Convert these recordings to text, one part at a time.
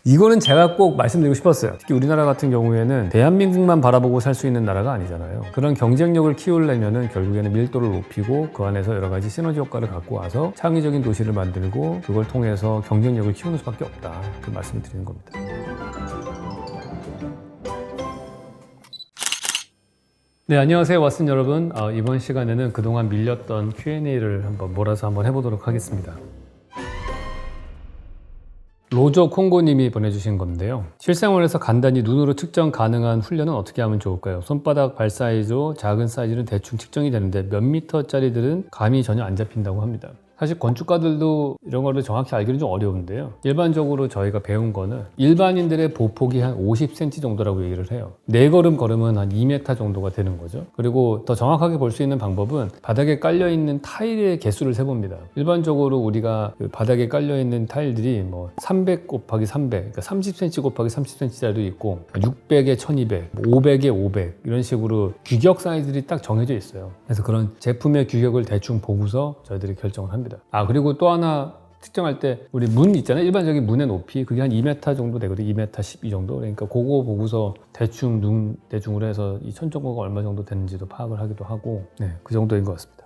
이거는 제가 꼭 말씀드리고 싶었어요. 특히 우리나라 같은 경우에는 대한민국만 바라보고 살 수 있는 나라가 아니잖아요. 그런 경쟁력을 키우려면은 결국에는 밀도를 높이고 그 안에서 여러 가지 시너지 효과를 갖고 와서 창의적인 도시를 만들고 그걸 통해서 경쟁력을 키우는 수밖에 없다. 그 말씀을 드리는 겁니다. 네, 안녕하세요, 왓슨 여러분. 이번 시간에는 그동안 밀렸던 Q&A를 몰아서 한번 해보도록 하겠습니다. 로저 콩고님이 보내주신 건데요. 실생활에서 간단히 눈으로 측정 가능한 훈련은 어떻게 하면 좋을까요? 손바닥 발 사이즈로 작은 사이즈는 대충 측정이 되는데 몇 미터짜리들은 감이 전혀 안 잡힌다고 합니다. 사실 건축가들도 이런 거를 정확히 알기는 좀 어려운데요. 일반적으로 저희가 배운 거는 일반인들의 보폭이 한 50cm 정도라고 얘기를 해요. 4걸음 걸으면 한 2m 정도가 되는 거죠. 그리고 더 정확하게 볼 수 있는 방법은 바닥에 깔려있는 타일의 개수를 세봅니다. 일반적으로 우리가 그 바닥에 깔려있는 타일들이 300 곱하기 300, 그러니까 30cm 곱하기 30cm짜리도 있고 600에 1200, 500에 500 이런 식으로 규격 사이즈들이 딱 정해져 있어요. 그래서 그런 제품의 규격을 대충 보고서 저희들이 결정을 합니다. 그리고 또 하나 측정할 때 우리 문 있잖아요. 일반적인 문의 높이 그게 한 2m 정도 되거든요. 2m 12 정도. 그러니까 그거 보고서 대충 눈 대중으로 해서 이 천정고가 얼마 정도 되는지도 파악을 하기도 하고 그 정도인 것 같습니다.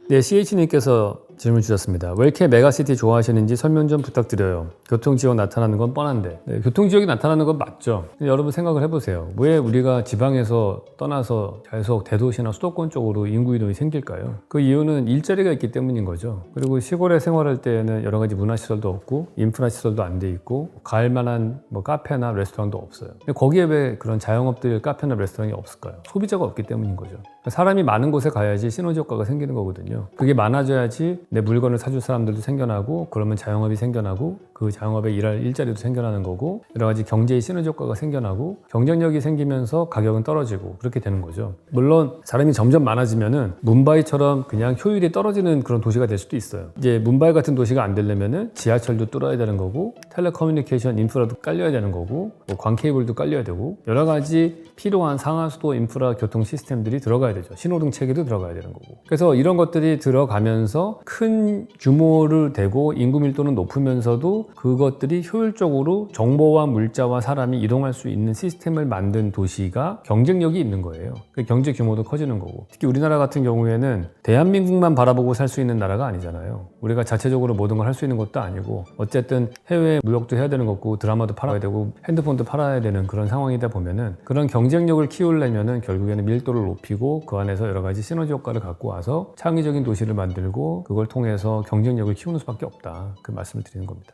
네, CH님께서 질문 주셨습니다. 왜 이렇게 메가시티 좋아하시는지 설명 좀 부탁드려요. 교통지역 나타나는 건 뻔한데. 네, 교통지역이 나타나는 건 맞죠. 근데 여러분 생각을 해보세요. 왜 우리가 지방에서 떠나서 계속 대도시나 수도권 쪽으로 인구 이동이 생길까요? 그 이유는 일자리가 있기 때문인 거죠. 그리고 시골에 생활할 때에는 여러 가지 문화시설도 없고 인프라시설도 안 돼 있고 갈 만한 카페나 레스토랑도 없어요. 근데 거기에 왜 그런 자영업들 카페나 레스토랑이 없을까요? 소비자가 없기 때문인 거죠. 사람이 많은 곳에 가야지 시너지 효과가 생기는 거거든요. 그게 많아져야지 내 물건을 사줄 사람들도 생겨나고 그러면 자영업이 생겨나고 그 자영업에 일할 일자리도 생겨나는 거고 여러 가지 경제의 시너지 효과가 생겨나고 경쟁력이 생기면서 가격은 떨어지고 그렇게 되는 거죠. 물론 사람이 점점 많아지면은 문바이처럼 그냥 효율이 떨어지는 그런 도시가 될 수도 있어요. 이제 문바이 같은 도시가 안 되려면은 지하철도 뚫어야 되는 거고 텔레커뮤니케이션 인프라도 깔려야 되는 거고 광케이블도 깔려야 되고 여러 가지 필요한 상하수도 인프라 교통 시스템들이 들어가야 되죠. 신호등 체계도 들어가야 되는 거고. 그래서 이런 것들이 들어가면서 큰 규모를 대고 인구 밀도는 높으면서도 그것들이 효율적으로 정보와 물자와 사람이 이동할 수 있는 시스템을 만든 도시가 경쟁력이 있는 거예요. 그 경제 규모도 커지는 거고. 특히 우리나라 같은 경우에는 대한민국만 바라보고 살 수 있는 나라가 아니잖아요. 우리가 자체적으로 모든 걸 할 수 있는 것도 아니고 어쨌든 해외 무역도 해야 되는 거고 드라마도 팔아야 되고 핸드폰도 팔아야 되는 그런 상황이다 보면은 그런 경쟁력을 키우려면은 결국에는 밀도를 높이고 그 안에서 여러 가지 시너지 효과를 갖고 와서 창의적인 도시를 만들고 그걸 통해서 경쟁력을 키우는 수밖에 없다. 그 말씀을 드리는 겁니다.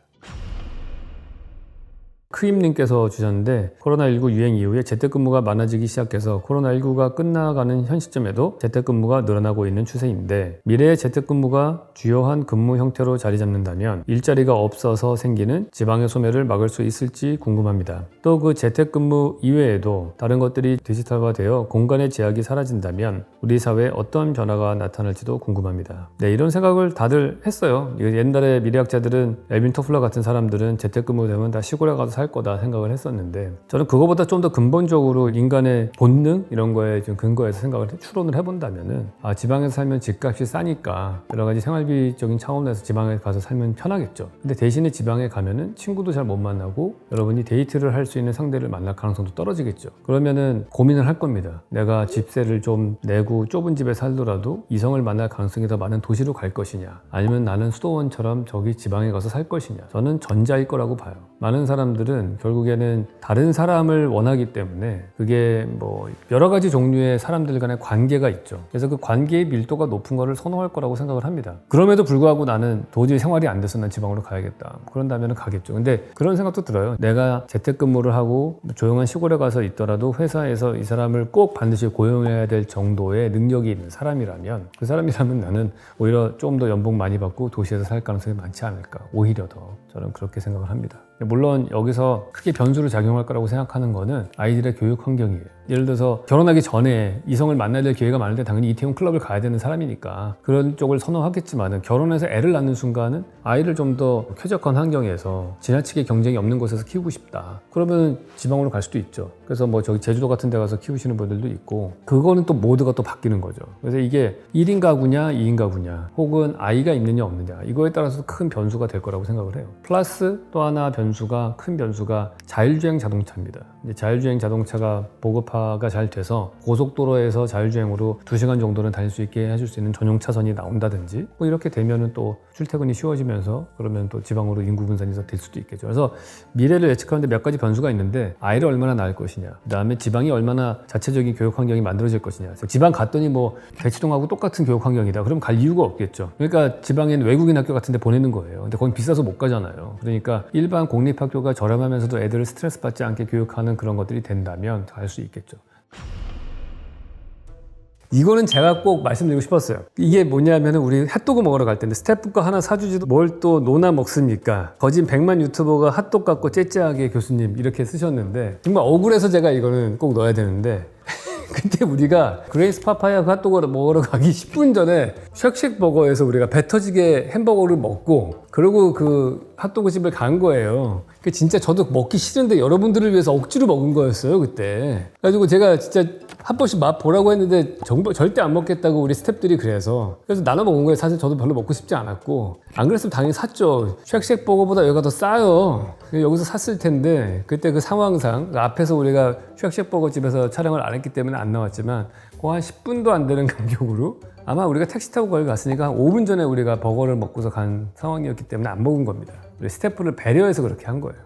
크임님께서 주셨는데 코로나19 유행 이후에 재택근무가 많아지기 시작해서 코로나19가 끝나가는 현 시점에도 재택근무가 늘어나고 있는 추세인데 미래의 재택근무가 주요한 근무 형태로 자리 잡는다면 일자리가 없어서 생기는 지방의 소멸을 막을 수 있을지 궁금합니다. 또 그 재택근무 이외에도 다른 것들이 디지털화되어 공간의 제약이 사라진다면 우리 사회에 어떤 변화가 나타날지도 궁금합니다. 네, 이런 생각을 다들 했어요. 옛날에 미래학자들은 엘빈 토플러 같은 사람들은 재택근무 되면 다 시골에 가서 살 거다 생각을 했었는데 저는 그거보다 좀 더 근본적으로 인간의 본능 이런 거에 좀 근거해서 추론을 해본다면은 지방에서 살면 집값이 싸니까 여러 가지 생활비적인 차원에서 지방에 가서 살면 편하겠죠. 근데 대신에 지방에 가면은 친구도 잘 못 만나고 여러분이 데이트를 할 수 있는 상대를 만날 가능성도 떨어지겠죠. 그러면은 고민을 할 겁니다. 내가 집세를 좀 내고 좁은 집에 살더라도 이성을 만날 가능성이 더 많은 도시로 갈 것이냐 아니면 나는 수도원처럼 저기 지방에 가서 살 것이냐. 저는 전자일 거라고 봐요. 많은 사람들은 결국에는 다른 사람을 원하기 때문에 그게 여러 가지 종류의 사람들 간의 관계가 있죠. 그래서 그 관계의 밀도가 높은 거를 선호할 거라고 생각을 합니다. 그럼에도 불구하고 나는 도저히 생활이 안 돼서 난 지방으로 가야겠다. 그런다면 가겠죠. 근데 그런 생각도 들어요. 내가 재택근무를 하고 조용한 시골에 가서 있더라도 회사에서 이 사람을 꼭 반드시 고용해야 될 정도의 능력이 있는 사람이라면 그 사람이라면 나는 오히려 좀 더 연봉 많이 받고 도시에서 살 가능성이 많지 않을까. 오히려 더 저는 그렇게 생각을 합니다. 물론 여기서 크게 변수로 작용할 거라고 생각하는 거는 아이들의 교육 환경이에요. 예를 들어서 결혼하기 전에 이성을 만나야 될 기회가 많은데 당연히 이태원 클럽을 가야 되는 사람이니까 그런 쪽을 선호하겠지만은 결혼해서 애를 낳는 순간은 아이를 좀 더 쾌적한 환경에서 지나치게 경쟁이 없는 곳에서 키우고 싶다. 그러면 지방으로 갈 수도 있죠. 그래서 뭐 저기 제주도 같은 데 가서 키우시는 분들도 있고 그거는 또 모두가 또 바뀌는 거죠. 그래서 이게 1인 가구냐 2인 가구냐 혹은 아이가 있느냐 없느냐 이거에 따라서 큰 변수가 될 거라고 생각을 해요. 플러스 또 하나 큰 변수가 자율주행 자동차입니다. 이제 자율주행 자동차가 보급화가 잘 돼서 고속도로에서 자율주행으로 2시간 정도는 달릴 수 있게 해줄 수 있는 전용 차선이 나온다든지 뭐 이렇게 되면은 또 출퇴근이 쉬워지면서 그러면 또 지방으로 인구 분산이 될 수도 있겠죠. 그래서 미래를 예측하는데 몇 가지 변수가 있는데 아이를 얼마나 낳을 것이냐, 그 다음에 지방이 얼마나 자체적인 교육 환경이 만들어질 것이냐. 지방 갔더니 뭐 대치동하고 똑같은 교육 환경이다. 그럼 갈 이유가 없겠죠. 그러니까 지방엔 외국인 학교 같은 데 보내는 거예요. 근데 거긴 비싸서 못 가잖아요. 그러니까 일반 공립학교가 저렴하면서도 애들을 스트레스 받지 않게 교육하는 그런 것들이 된다면 갈 수 있겠죠. 이거는 제가 꼭 말씀드리고 싶었어요. 이게 뭐냐면 우리 핫도그 먹으러 갈 텐데 스태프 거 하나 사주지도 뭘 또 노나 먹습니까? 거진 100만 유튜버가 핫도그 갖고 째째하게 교수님 이렇게 쓰셨는데 정말 억울해서 제가 이거는 꼭 넣어야 되는데 그때 우리가 그레이스 파파야 핫도그를 먹으러 가기 10분 전에 쉑쉑버거에서 우리가 배 터지게 햄버거를 먹고 그리고 그 핫도그 집을 간 거예요. 그 진짜 저도 먹기 싫은데 여러분들을 위해서 억지로 먹은 거였어요 그때. 그래가지고 제가 진짜 한 번씩 맛 보라고 했는데 절대 안 먹겠다고 우리 스태프들이 그래서 나눠 먹은 거예요. 사실 저도 별로 먹고 싶지 않았고 안 그랬으면 당연히 샀죠. 쉑쉑버거보다 여기가 더 싸요. 여기서 샀을 텐데 그때 그 상황상 앞에서 우리가 쉑쉑버거 집에서 촬영을 안 했기 때문에 안 나왔지만 그 한 10분도 안 되는 간격으로 아마 우리가 택시 타고 거기 갔으니까 한 5분 전에 우리가 버거를 먹고서 간 상황이었기 때문에 안 먹은 겁니다. 우리 스태프를 배려해서 그렇게 한 거예요.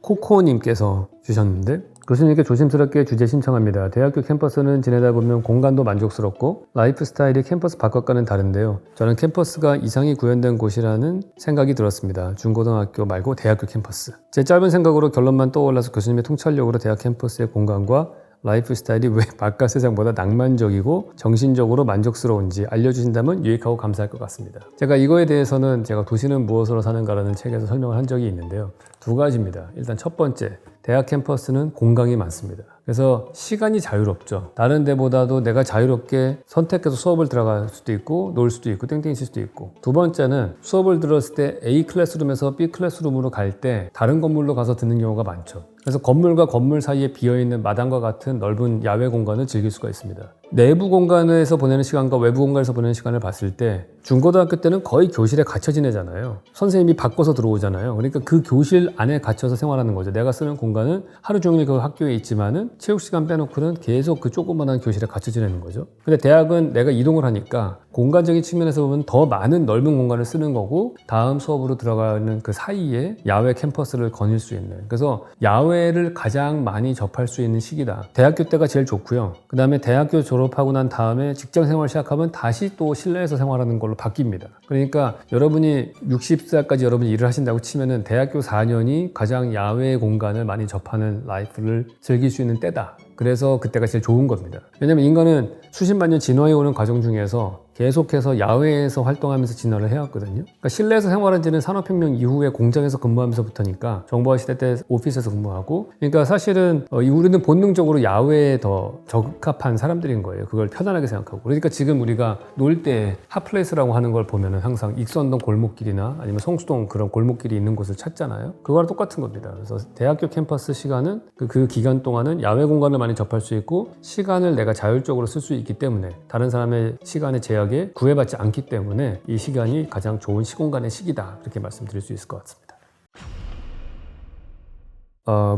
코코님께서 주셨는데 교수님께 조심스럽게 주제 신청합니다. 대학교 캠퍼스는 지내다 보면 공간도 만족스럽고 라이프 스타일이 캠퍼스 바깥과는 다른데요. 저는 캠퍼스가 이상이 구현된 곳이라는 생각이 들었습니다. 중고등학교 말고 대학교 캠퍼스. 제 짧은 생각으로 결론만 떠올라서 교수님의 통찰력으로 대학 캠퍼스의 공간과 라이프 스타일이 왜 바깥 세상보다 낭만적이고 정신적으로 만족스러운지 알려주신다면 유익하고 감사할 것 같습니다. 제가 이거에 대해서는 제가 도시는 무엇으로 사는가라는 책에서 설명을 한 적이 있는데요. 두 가지입니다. 일단 첫 번째, 대학 캠퍼스는 공강이 많습니다. 그래서 시간이 자유롭죠. 다른 데보다도 내가 자유롭게 선택해서 수업을 들어갈 수도 있고 놀 수도 있고 땡땡이 칠 수도 있고 두 번째는 수업을 들었을 때 A 클래스룸에서 B 클래스룸으로 갈 때 다른 건물로 가서 듣는 경우가 많죠. 그래서 건물과 건물 사이에 비어있는 마당과 같은 넓은 야외 공간을 즐길 수가 있습니다. 내부 공간에서 보내는 시간과 외부 공간에서 보내는 시간을 봤을 때 중고등학교 때는 거의 교실에 갇혀 지내잖아요. 선생님이 바꿔서 들어오잖아요. 그러니까 그 교실 안에 갇혀서 생활하는 거죠. 내가 쓰는 공간은 하루 종일 그 학교에 있지만은 체육 시간 빼놓고는 계속 그 조그만한 교실에 갇혀 지내는 거죠. 근데 대학은 내가 이동을 하니까 공간적인 측면에서 보면 더 많은 넓은 공간을 쓰는 거고 다음 수업으로 들어가는 그 사이에 야외 캠퍼스를 거닐 수 있는 그래서 야외를 가장 많이 접할 수 있는 시기다. 대학교 때가 제일 좋고요. 그 다음에 대학교 졸업하고 난 다음에 직장 생활 시작하면 다시 또 실내에서 생활하는 걸로 바뀝니다. 그러니까 여러분이 60살까지 여러분이 일을 하신다고 치면은 대학교 4년이 가장 야외 공간을 많이 접하는 라이프를 즐길 수 있는 때다. 그래서 그때가 제일 좋은 겁니다. 왜냐면 인간은 수십만 년 진화해 오는 과정 중에서 계속해서 야외에서 활동하면서 진화를 해왔거든요. 그러니까 실내에서 생활한 지는 산업혁명 이후에 공장에서 근무하면서부터니까 정보화 시대 때 오피스에서 근무하고 그러니까 사실은 우리는 본능적으로 야외에 더 적합한 사람들인 거예요. 그걸 편안하게 생각하고 그러니까 지금 우리가 놀 때 핫플레이스라고 하는 걸 보면은 항상 익선동 골목길이나 아니면 성수동 그런 골목길이 있는 곳을 찾잖아요. 그거랑 똑같은 겁니다. 그래서 대학교 캠퍼스 시간은 그 기간 동안은 야외 공간을 많이 접할 수 있고 시간을 내가 자율적으로 쓸 수 있기 때문에 다른 사람의 시간의 제약에 구애받지 않기 때문에 이 시간이 가장 좋은 시공간의 시기다 이렇게 말씀드릴 수 있을 것 같습니다.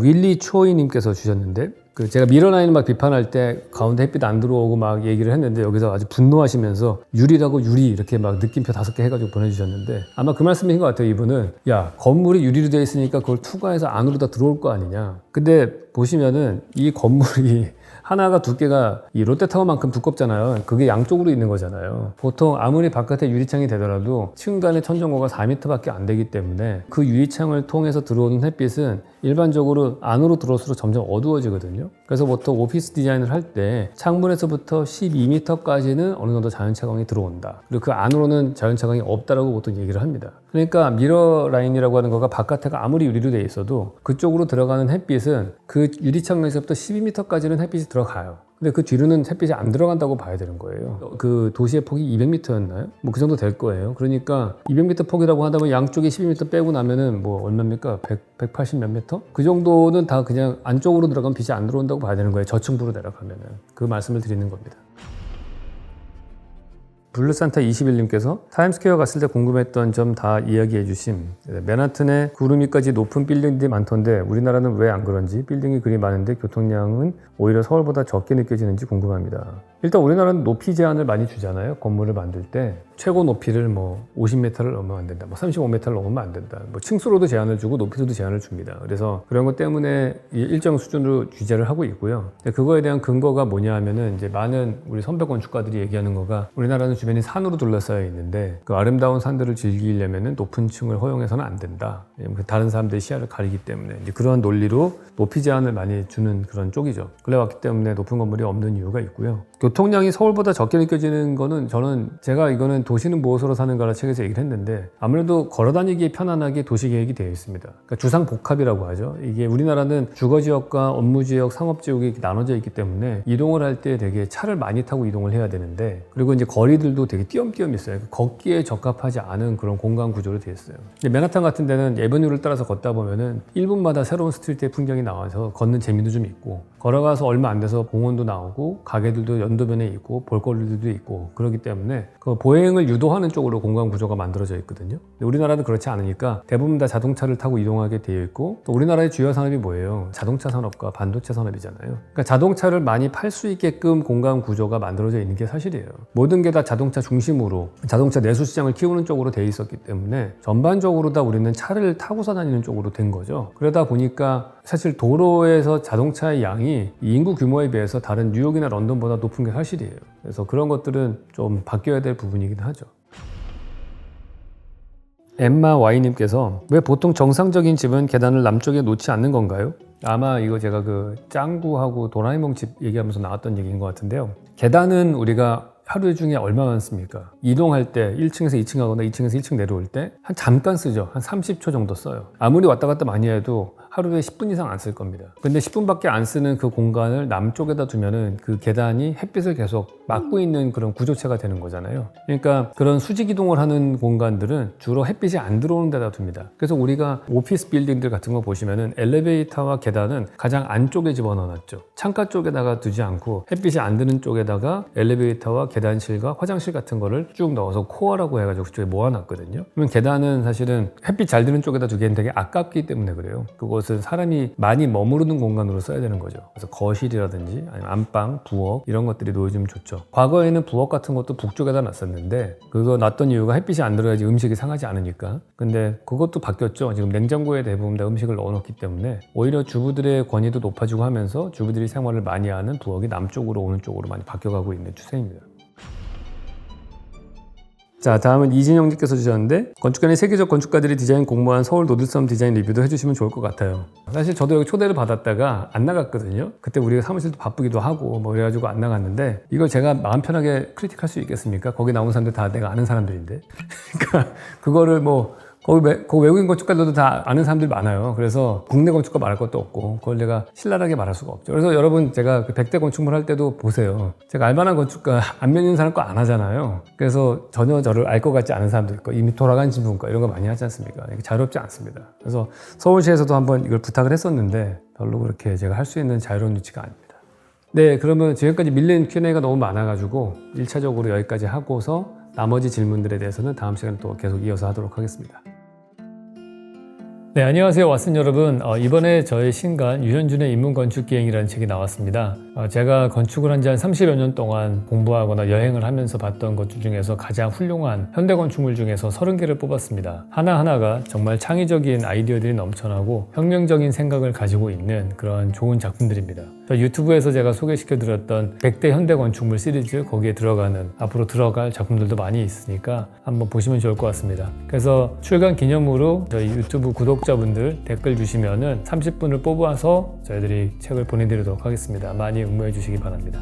윌리 초이님께서 주셨는데 제가 미러라인을 막 비판할 때 가운데 햇빛 안 들어오고 막 얘기를 했는데 여기서 아주 분노하시면서 유리라고 유리 이렇게 막 느낌표 5개 해가지고 보내주셨는데 아마 그 말씀이신 것 같아요. 이분은 야 건물이 유리로 되어 있으니까 그걸 투과해서 안으로 다 들어올 거 아니냐. 근데 보시면은 이 건물이 하나가 두께가 이 롯데타워만큼 두껍잖아요. 그게 양쪽으로 있는 거잖아요. 보통 아무리 바깥에 유리창이 되더라도 층간의 천정고가 4m밖에 안 되기 때문에 그 유리창을 통해서 들어오는 햇빛은 일반적으로 안으로 들어올수록 점점 어두워지거든요. 그래서 보통 오피스 디자인을 할 때 창문에서부터 12m까지는 어느 정도 자연차광이 들어온다. 그리고 그 안으로는 자연차광이 없다라고 보통 얘기를 합니다. 그러니까 미러 라인이라고 하는 거가 바깥에가 아무리 유리로 돼 있어도 그쪽으로 들어가는 햇빛은 그 그 유리창에서부터 12m까지는 햇빛이 들어가요. 근데 그 뒤로는 햇빛이 안 들어간다고 봐야 되는 거예요. 그 도시의 폭이 200m였나요? 뭐 그 정도 될 거예요. 그러니까 200m 폭이라고 하다 보면 양쪽에 12m 빼고 나면은 뭐 얼마입니까? 180 몇 미터? 그 정도는 다 그냥 안쪽으로 들어가면 빛이 안 들어온다고 봐야 되는 거예요. 저층부로 내려가면은. 그 말씀을 드리는 겁니다. 블루산타 21님께서 타임스퀘어 갔을 때 궁금했던 점 다 이야기해 주심. 맨하튼에 구름 위까지 높은 빌딩들이 많던데 우리나라는 왜 안 그런지, 빌딩이 그리 많은데 교통량은 오히려 서울보다 적게 느껴지는지 궁금합니다. 일단 우리나라는 높이 제한을 많이 주잖아요. 건물을 만들 때 최고 높이를 뭐 50m를 넘으면 안 된다, 뭐 35m를 넘으면 안 된다, 뭐 층수로도 제한을 주고 높이로도 제한을 줍니다. 그래서 그런 것 때문에 일정 수준으로 규제를 하고 있고요. 그거에 대한 근거가 뭐냐 하면은 이제 많은 우리 선배 건축가들이 얘기하는 거가 우리나라는 주변이 산으로 둘러싸여 있는데 그 아름다운 산들을 즐기려면은 높은 층을 허용해서는 안 된다. 다른 사람들의 시야를 가리기 때문에 이제 그러한 논리로 높이 제한을 많이 주는 그런 쪽이죠. 그래왔기 때문에 높은 건물이 없는 이유가 있고요. 교통량이 서울보다 적게 느껴지는 거는 제가 이거는 도시는 무엇으로 사는가라는 책에서 얘기를 했는데 아무래도 걸어다니기 편안하게 도시계획이 되어 있습니다. 그러니까 주상복합이라고 하죠. 이게 우리나라는 주거지역과 업무지역, 상업지역이 이렇게 나눠져 있기 때문에 이동을 할 때 되게 차를 많이 타고 이동을 해야 되는데 그리고 이제 거리들도 되게 띄엄띄엄 있어요. 걷기에 적합하지 않은 그런 공간 구조로 되어 있어요. 맨하탄 같은 데는 에버뉴를 따라서 걷다 보면은 1분마다 새로운 스트리트의 풍경이 나와서 걷는 재미도 좀 있고 걸어가서 얼마 안 돼서 공원도 나오고 가게들도 연도변에 있고 볼거리들도 있고 그렇기 때문에 그 보행을 유도하는 쪽으로 공간 구조가 만들어져 있거든요. 근데 우리나라는 그렇지 않으니까 대부분 다 자동차를 타고 이동하게 되어 있고 또 우리나라의 주요 산업이 뭐예요? 자동차 산업과 반도체 산업이잖아요. 그러니까 자동차를 많이 팔 수 있게끔 공간 구조가 만들어져 있는 게 사실이에요. 모든 게 다 자동차 중심으로 자동차 내수 시장을 키우는 쪽으로 돼 있었기 때문에 전반적으로 다 우리는 차를 타고서 다니는 쪽으로 된 거죠. 그러다 보니까 사실 도로에서 자동차의 양이 인구 규모에 비해서 다른 뉴욕이나 런던보다 높은 게 사실이에요. 그래서 그런 것들은 좀 바뀌어야 될 부분이긴 하죠. 엠마 Y님께서 왜 보통 정상적인 집은 계단을 남쪽에 놓지 않는 건가요? 아마 이거 제가 그 짱구하고 도라에몽 집 얘기하면서 나왔던 얘기인 것 같은데요. 계단은 우리가 하루 중에 얼마 많습니까? 이동할 때 1층에서 2층 가거나 2층에서 1층 내려올 때 한 잠깐 쓰죠. 한 30초 정도 써요. 아무리 왔다 갔다 많이 해도 하루에 10분 이상 안 쓸 겁니다. 근데 10분밖에 안 쓰는 그 공간을 남쪽에다 두면은 그 계단이 햇빛을 계속 막고 있는 그런 구조체가 되는 거잖아요. 그러니까 그런 수직 이동을 하는 공간들은 주로 햇빛이 안 들어오는 데다 둡니다. 그래서 우리가 오피스 빌딩들 같은 거 보시면은 엘리베이터와 계단은 가장 안쪽에 집어넣어놨죠. 창가 쪽에다가 두지 않고 햇빛이 안 드는 쪽에다가 엘리베이터와 계단실과 화장실 같은 거를 쭉 넣어서 코어라고 해가지고 그쪽에 모아놨거든요. 그러면 계단은 사실은 햇빛 잘 드는 쪽에다 두기엔 되게 아깝기 때문에 그래요. 그것은 사람이 많이 머무르는 공간으로 써야 되는 거죠. 그래서 거실이라든지 아니면 안방, 부엌 이런 것들이 놓여지면 좋죠. 과거에는 부엌 같은 것도 북쪽에다 놨었는데 그거 놨던 이유가 햇빛이 안 들어야지 음식이 상하지 않으니까. 근데 그것도 바뀌었죠. 지금 냉장고에 대부분 다 음식을 넣어놓기 때문에 오히려 주부들의 권위도 높아지고 하면서 주부들이 생활을 많이 하는 부엌이 남쪽으로 오는 쪽으로 많이 바뀌어가고 있는 추세입니다. 자, 다음은 이진영님께서 주셨는데 건축가는 세계적 건축가들이 디자인 공모한 서울 노들섬 디자인 리뷰도 해주시면 좋을 것 같아요. 사실 저도 여기 초대를 받았다가 안 나갔거든요. 그때 우리가 사무실도 바쁘기도 하고 뭐 그래가지고 안 나갔는데 이걸 제가 마음 편하게 크리틱할 수 있겠습니까? 거기 나온 사람들 다 내가 아는 사람들인데 그러니까 그거를 뭐 거기 외국인 건축가들도 다 아는 사람들이 많아요. 그래서 국내 건축가 말할 것도 없고 그걸 제가 신랄하게 말할 수가 없죠. 그래서 여러분 제가 그 100대 건축물 할 때도 보세요. 제가 알만한 건축가 안면 있는 사람 거 안 하잖아요. 그래서 전혀 저를 알 것 같지 않은 사람도 있고 이미 돌아간 신분과 이런 거 많이 하지 않습니까? 이게 자유롭지 않습니다. 그래서 서울시에서도 한번 이걸 부탁을 했었는데 별로 그렇게 제가 할 수 있는 자유로운 위치가 아닙니다. 네, 그러면 지금까지 밀린 Q&A가 너무 많아가지고 1차적으로 여기까지 하고서 나머지 질문들에 대해서는 다음 시간에 또 계속 이어서 하도록 하겠습니다. 네, 안녕하세요 왓슨 여러분. 이번에 저의 신간 유현준의 인문건축기행이라는 책이 나왔습니다. 제가 건축을 한 지 한 30여 년 동안 공부하거나 여행을 하면서 봤던 것 중에서 가장 훌륭한 현대건축물 중에서 30개를 뽑았습니다. 하나하나가 정말 창의적인 아이디어들이 넘쳐나고 혁명적인 생각을 가지고 있는 그런 좋은 작품들입니다. 저 유튜브에서 제가 소개시켜드렸던 100대 현대건축물 시리즈 거기에 들어가는 앞으로 들어갈 작품들도 많이 있으니까 한번 보시면 좋을 것 같습니다. 그래서 출간 기념으로 저희 유튜브 구독자분들 댓글 주시면은 30분을 뽑아서 저희들이 책을 보내드리도록 하겠습니다. 많이 응모해 주시기 바랍니다.